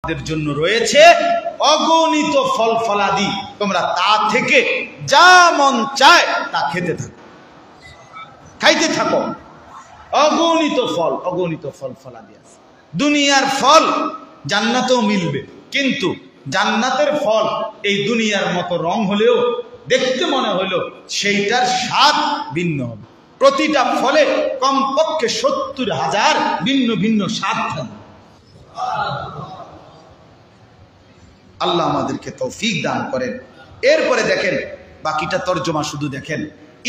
তোমাদের জন্য রয়েছে অগণিত ফল ফলাদি, তোমরা তা থেকে যা মন চায় তা খেতে থাকো, খাইতে থাকো। অগণিত ফল ফলাদি আছে। দুনিয়ার ফল জান্নাতেও মিলবে, কিন্তু জান্নাতের ফল এই দুনিয়ার মতো রং হলেও, দেখতে মনে হলেও সেইটার স্বাদ ভিন্ন হবে। প্রতিটা ফলে কমপক্ষে 70,000 ভিন্ন ভিন্ন স্বাদ থাকবে। আল্লাহ আমাদেরকে তৌফিক দান করেন। এরপরে দেখেন বাকিটা তরজমা, শুধু দেখেন,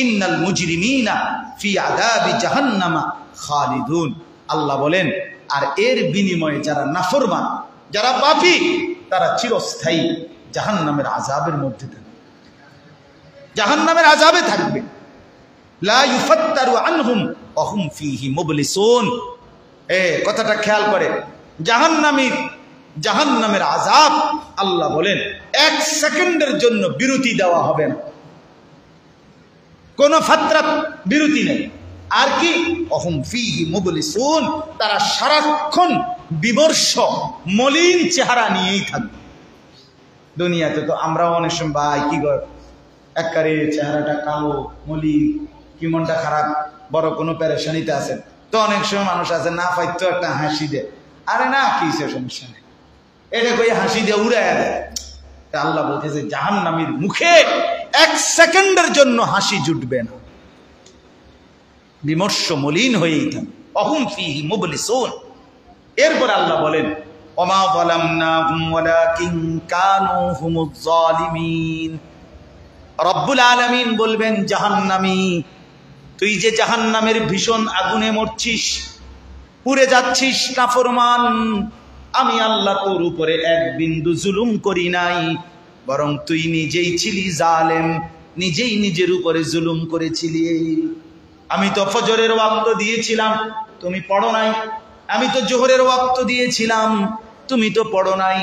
ইন্নাল মুজরিমিনা ফি আযাবি জাহান্নামা খালিদুন। আল্লাহ বলেন, আর এর বিনিময়ে যারা নাফরমান, যারা পাপী, তারা চিরস্থায়ী জাহান্নামের আযাবের মধ্যে থাকবে, জাহান্নামের আযাবে থাকবে। লা ইউফাত্তারু আনহুম ওয়া হুম ফীহি মুবলিসুন। কথাটা খেয়াল করে, জাহান্নামের আযাব, আল্লাহ বলেন 1 সেকেন্ডের জন্য বিরতি দেওয়া হবে না, কোন ফাত্রা বিরতি নেই। আর কি, অহুম ফীহি মুবলিসুন, তারা সারাক্ষণ বিমর্ষ মলিন চেহারা নিয়েই থাকবে। দুনিয়াতে তো আমরা অনেক সময় ভাই কি গো, একবারে চেহারাটা কালো, মলিন, কি মনটা খারাপ, বড় কোনো পেরেশানিতে আছে, তো অনেক সময় মানুষ আছে না পাইতো একটা হাসি দেয়, আরে না কিসে সমস্যা নেই, এটা কই হাসি দিয়ে উড়াইয়া দেয়। আল্লাহ বলতেছে জাহান্নামীর মুখে 1 সেকেন্ডের জন্য হাসি জুটবে না, বিমর্ষ মলিন হয়েই থাকবে। অহুম ফীহি মুবলিসুন। এরপর আল্লাহ বলেন, ওমা যালামনাহুম ওয়ালাকিন কানু হুমুজ জালিমিন। রব্বুল আলামিন বলবেন, জাহান্নামী, তুই যে জাহান্নামের ভীষণ আগুনে মরছিস, পুড়ে যাচ্ছিস, নাফরমান, আমি আল্লাহ তোর উপরে 1 বিন্দু জুলুম করি নাই, বরং তুই নিজেই ছিলি জালেম, নিজেই নিজের উপরে জুলুম করেছিলি। আমি তো ফজরের ওয়াক্ত দিয়েছিলাম, তুমি পড়ো নাই। আমি তো জোহরের ওয়াক্ত দিয়েছিলাম, তুমি তো পড়ো নাই।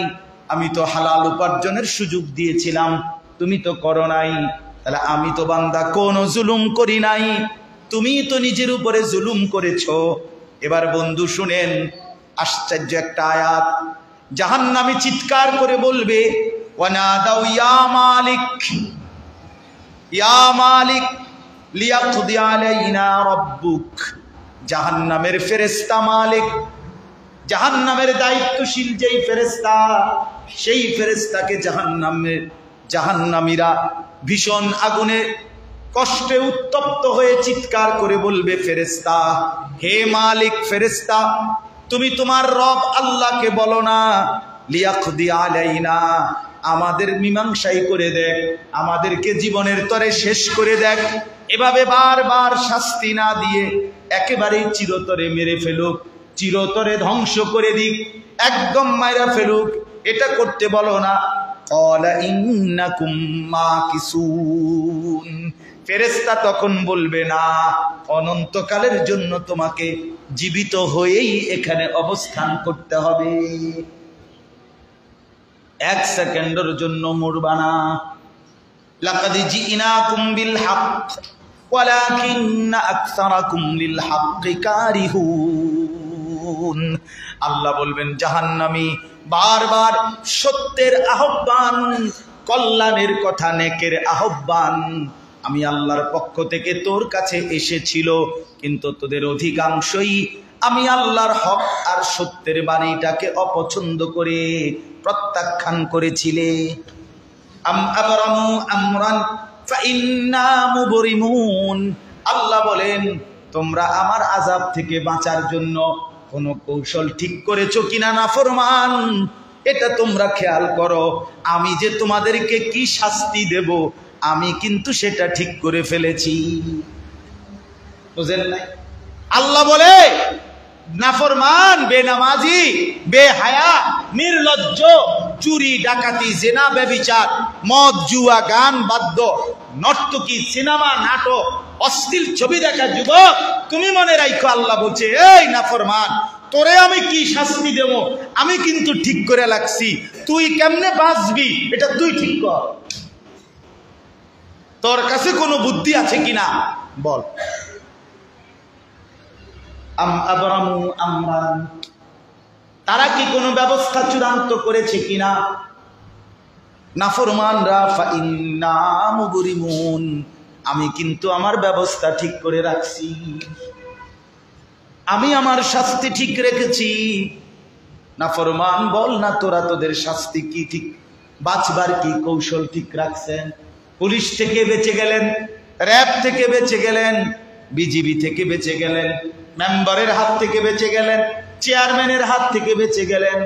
আমি তো হালাল উপার্জনের সুযোগ দিয়েছিলাম, তুমি তো করো নাই। তাহলে আমি তো বান্দা কোনো জুলুম করি নাই, তুমি তো নিজের উপরে জুলুম করেছো। এবার বন্ধু শুনেন, আশ্চর্য একটা আয়াত। জাহান্নামী চিৎকার করে বলবে, ওয়ানাদাউ ইয়া মালিক, ইয়া মালিক লিয়াকদি আলাইনা রাব্বুক। জাহান্নামের ফেরেশতা মালিক, জাহান্নামের দায়িত্বশীল যেই ফেরেশতা, সেই ফেরেশতাকে জাহান্নামীরা ভীষণ আগুনে কষ্টে উত্তপ্ত হয়ে চিৎকার করে বলবে, ফেরেশতা, হে মালিক ফেরেশতা, তুমি তোমার রব আল্লাহকে বলো না, লিয়াকদি আলাইনা, আমাদের মীমাংসাই করে দেখ, আমাদেরকে জীবনের তরে শেষ করে দেখ। এভাবে বারবার শাস্তি না দিয়ে একেবারেই চিরতরে মেরে ফেলুক, চিরতরে ধ্বংস করে দিক, একদম মাইরা ফেলুক, এটা করতে বলো না। ক্বালা ইন্নাকুম মাকিসুন। ফেরেশতা তখন বলবে, না, অনন্তকালের জন্য তোমাকে জীবিত হয়েই এখানে অবস্থান করতে হবে, 1 সেকেন্ডের জন্য মরবা না। লাকাদ জিইনাকুম বিল হক ওয়ালাকিন্না আকসারাকুম লিল হক্কি কারিহুন। আল্লাহ বলবেন, জাহান্নামী বারবার সত্যের আহ্বান, কল্যাণের কথা, নেকের আহ্বান আমি আল্লাহর পক্ষ থেকে তোর কাছে এসেছিল, কিন্তু তোদের অধিকাংশই আমি আল্লাহর হক আর সত্যের বাণীটাকে অপছন্দ করে প্রত্যাখ্যান করেছিলে। আল্লাহ বলেন, তোমরা আমার আযাব থেকে বাঁচার জন্য কোন কৌশল ঠিক করেছো কিনা নাফরমান, এটা তোমরা খেয়াল করো। আমি যে তোমাদেরকে কি শাস্তি দেব, আমি কিন্তু সেটা ঠিক করে ফেলেছি। বুঝেন নাই? আল্লাহ বলে, নাফরমান, বেনামাজি, বেহায়া, নির্লজ্জ, চুরি, ডাকাতি, জেনা, ব্যভিচার, মদ, জুয়া, গান, বাদ্য, নর্তকী, সিনেমা, নাটক, অশ্লীল ছবি দেখা যুবক, তুমি মনে রাখো, আল্লাহ বলছে, এই নাফরমান, তোরে আমি কি শাস্তি দেব আমি কিন্তু ঠিক করে লাগছি, তুই কেমনে বাঁচবি এটা তুই ঠিক কর। তোর কাছে কোনো বুদ্ধি আছে কিনা বল। তারা কি কোনো ব্যবস্থা চূড়ান্ত করেছে কিনা? নাফরমানরা ফাইন্না মুবরিমুন, আমি কিন্তু আমার ব্যবস্থা ঠিক করে রাখছি, আমি আমার শাস্তি ঠিক রেখেছি। নাফরমান বল না তোরা তোদের শাস্তি কি ঠিক, বাঁচবার কি কৌশল ঠিক রাখছেন? পুলিশ থেকে বেঁচে গেলেন, র্যাব থেকে বেঁচে গেলেন, বিজিবি থেকে বেঁচে গেলেন, মেম্বারের হাত থেকে বেঁচে গেলেন, চেয়ারম্যানের হাত থেকে বেঁচে গেলেন,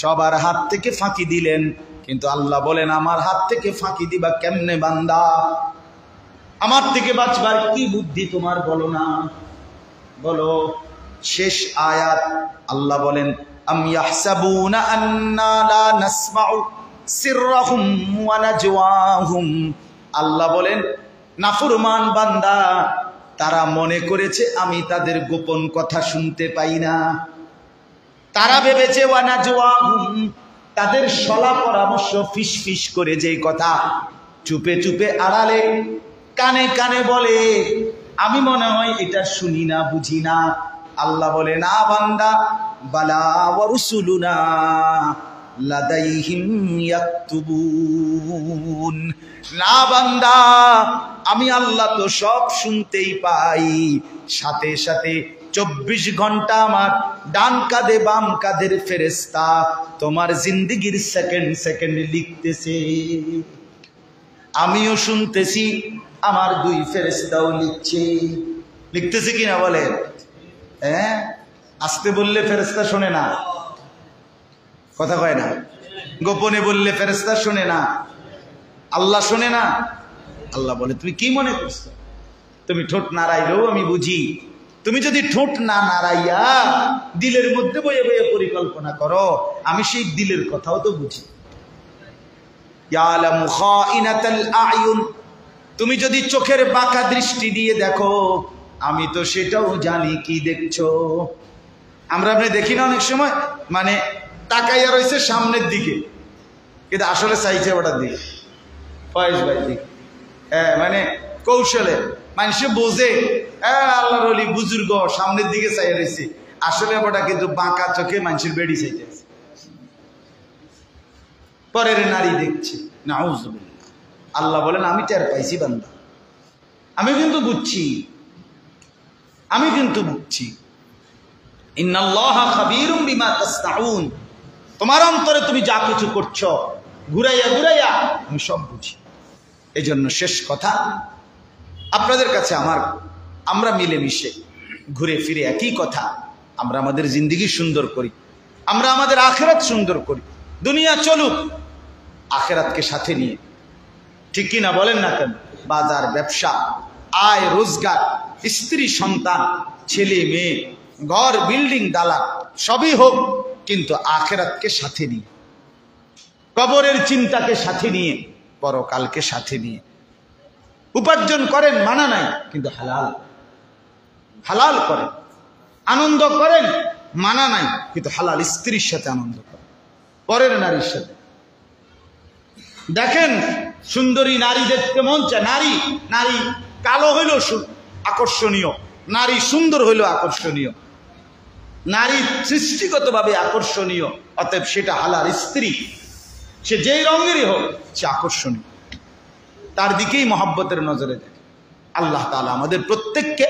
সবার হাত থেকে ফাঁকি দিলেন। কিন্তু আল্লাহ বলেন আমার হাত থেকে ফাঁকি দিবা কেমনে বান্দা? আমার থেকে বাঁচবার কি বুদ্ধি তোমার বলো না, বলো। শেষ আয়াত আল্লাহ বলেন আম ইয়াহসাবুনা আন্না লা নাসমাউ সিররাহুম ওয়া নাজওয়াহুম। আল্লাহ বলেন নাফরমান বান্দা তারা মনে করেছে আমি তাদের গোপন কথা শুনতে পাই না। তারা ভেবেছে ওয়া নাজওয়াহুম, তাদের সলা পরামর্শ ফিস ফিস করে যে কথা চুপে চুপে আড়ালে কানে কানে বলে, আমি মনে হয় এটা শুনি না বুঝি না। আল্লাহ বলে না বান্দা, বালা ওয়া রুসুলুনা লাদাইহিম ইয়াকতুবুন। না বান্দা, আমি আল্লাহ তো সব শুনতেই পাই, সাথে সাথে 24 ঘন্টা আমার ডান কাঁধে বাম কাঁধের ফেরেশতা তোমার জিন্দেগির সেকেন্ড সেকেন্ড লিখতেছে। আমিও শুনতেছি, আমার 2 ফেরেশতাও লিখছে। লিখতেছে কিনা বলেন? হ্যাঁ, আস্তে বললে ফেরেশতা শোনে না, কথা কয় না। গোপনে বললে ফেরেশতা শোনে না, আল্লাহ শোনে না। আল্লাহ বলে তুমি কি মনে করছো? তুমি ঠোঁট নাড়াইলেও আমি বুঝি। তুমি যদি ঠোঁট না নাড়াইয়া দিলের মধ্যে বয়ে বয়ে পরিকল্পনা করো, আমি সেই দিলের কথাও তো বুঝি। ইয়ালামু খাইনাতাল আয়ুন, তুমি যদি চোখের বাঁকা দৃষ্টি দিয়ে দেখো, আমি তো সেটাও জানি কি দেখছো। আমরা আপনি দেখি না অনেক সময়, মানে তাকাইয়া রয়েছে সামনের দিকে, কিন্তু আসলে চাইছে ওটার দিকে, ফয়েজ ভাই দিকে। হ্যাঁ, মানে কৌশলে মানুষে বোঝে আল্লাহর ওলি বুজুর্গ সামনের দিকে চাই রয়েছে, আসলে ওটা কিন্তু বাঁকা চোখে মানুষের বেড়ি চাইতেছে, পরের নারী দেখছে। নাউযুবিল্লাহ। আল্লাহ বলেন আমি টের পাইছি বান্দা, আমি কিন্তু বুঝছি, আমি কিন্তু বুঝছি। ইন্নাল্লাহা খাবীরুম বিমা তাসনাউন, তোমার অন্তরে তুমি যা কিছু করছো ঘুরাইয়া ঘুরাইয়া আমি সব বুঝি। এই জন্য শেষ কথা আপনাদের কাছে আমরা মিলেমিশে ঘুরে ফিরে একই কথা, আমরা আমাদের জিন্দেগি সুন্দর করি, আমরা আমাদের আখিরাত সুন্দর করি। দুনিয়া চলুক, আখিরাতকে সাথে নিয়ে, ঠিক কিনা বলেন না কেন? বাজার ব্যবসা, আয় রোজগার, স্ত্রী সন্তান, ছেলে মেয়ে, ঘর বিল্ডিং দালান সবই হোক, কিন্তু আখিরাতকে সাথে নিয়ে, কবরের চিন্তাকে সাথে নিয়ে, পরকালকে সাথে নিয়ে উপার্জন করেন, মানা নাই, কিন্তু হালাল হালাল করেন, আনন্দ করেন, মানা নাই, কিন্তু হালাল স্ত্রীর সাথে আনন্দ করেন, পরের নারীর সাথে। দেখেন সুন্দরী নারী দেখতে মন চায়, নারী নারী কালো হইল আকর্ষণীয়, নারী সুন্দর হইল আকর্ষণীয়, নারী সৃষ্টিগতভাবে আকর্ষণীয়, অতএব সেটা হালাল স্ত্রী, সে যেই রঙেরই হোক সে আকর্ষণীয়, তার দিকেই মহব্বতের নজরে দেখে। আল্লাহ তাআলা আমাদের প্রত্যেককে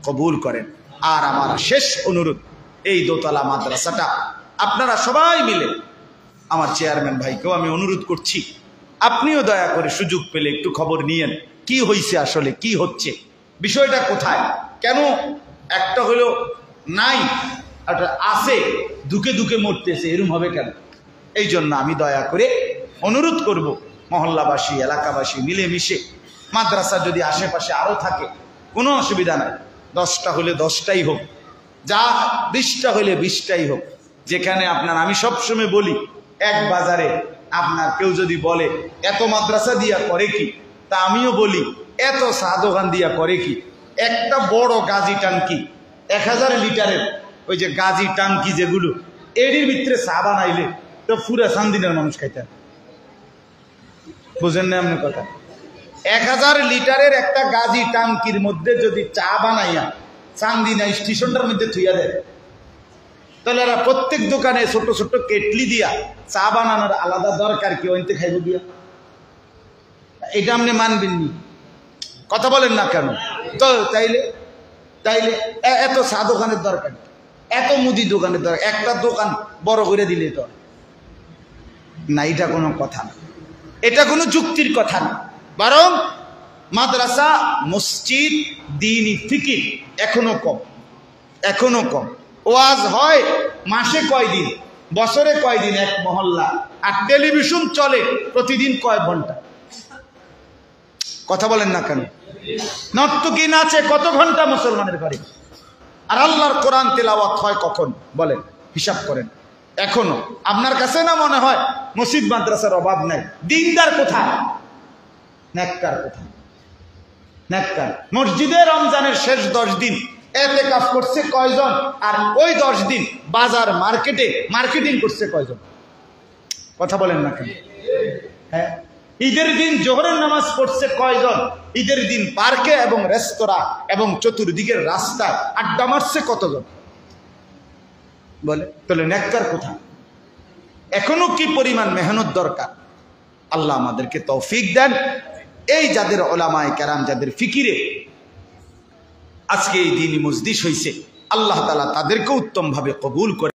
কবুল করেন। আর আমার শেষ অনুরোধ, এই দোতলা মাদ্রাসাটা আপনারা সবাই মিলে, আমার চেয়ারম্যান ভাইকেও আমি অনুরোধ করছি, আপনিও দয়া করে সুযোগ পেলে একটু খবর নিয়েন, কি হয়েছে আসলে, কি হচ্ছে, বিষয়টা কোথায়, কেন একটা হলো নাই একটা আছে, দুকে দুকে মরতেছে, এরকম হবে কেন? এই জন্য আমি দয়া করে অনুরোধ করব, মহল্লাবাসী এলাকাবাসী মিলেমিশে, মাদ্রাসা যদি আশেপাশে আরও থাকে কোনো অসুবিধা নাই, 10টা হলে 10টাই হোক, যা 20টা হলে 20টাই হোক, যেখানে আপনার, আমি সবসময় বলি, এক বাজারে আপনার কেউ যদি বলে এত মাদ্রাসা দিয়া করে কি, তা আমিও বলি এত চা দোকান দিয়া করে কি। একটা বড় গাজি টাঙ্কি 1000 লিটারের, ওই যে গাজি টাঙ্কি যেগুলো, এটির ভিতরে চা বানাইলে তো পুরা চান্দিনার মানুষ খাইতে, বুঝেন না এমনি কথা? 1000 লিটারের একটা গাজি টাঙ্কির মধ্যে যদি চা বানাইয়া চান্দিনা স্টেশনটার মধ্যে থুইয়া দেয়, তাহলে এরা প্রত্যেক দোকানে ছোট ছোট কেটলি দিয়া চা বানানোর আলাদা দরকার কি ওইতে খাইব দিয়া? এটা আপনি মানবেননি, কথা বলেন না কেন? তো তাইলে তাইলে এত চা দোকানের দরকার, এত মুদি দোকানের দরকার, একটা দোকান বড় করে দিলে তো না। এটা কোনো কথা না, এটা কোনো যুক্তির কথা না। বরং মাদ্রাসা, মসজিদ, দ্বীনি ফিকির এখনো কম, এখনো কম। ওয়াজ হয় মাসে কয়দিন, বছরে কয়দিন এক মহল্লা, আর টেলিভিশন চলে প্রতিদিন কয় ঘন্টা, কথা বলেন না কেন? নর্তকী নাচে কত ঘন্টা মুসলমানের ঘরে, আর আল্লাহর কোরআন তেলাওয়াত হয় কখন বলেন, হিসাব করেন। এখনো আপনার কাছে না মনে হয় মসজিদ মাদ্রাসার অভাব নাই? দিনদার কোথায়, নেককার কোথায়? নেককার মসজিদে রমজানের শেষ 10 দিন ইতিকাফ করছে কয়জন, আর ওই 10 দিন বাজার মার্কেটে মার্কেটিং করছে কয়জন, কথা বলেন না কেন? হ্যাঁ, ঈদের দিন জোহরের নামাজ পড়ছে কয়জন, ঈদের দিন পার্কে এবং রেস্তোরাঁ এবং চতুর্দিকের রাস্তায় আড্ডা মারছে কতজন বলে? তাহলে নেককার কোথায়? এখনো কি পরিমাণ মেহনত দরকার। আল্লাহ আমাদেরকে তৌফিক দেন। এই যাদের ওলামায়ে কেরাম, যাদের ফিকিরে আজকে এই দ্বীনি মজলিস হইছে, আল্লাহ তাআলা তাদেরকে উত্তম ভাবে কবুল করে।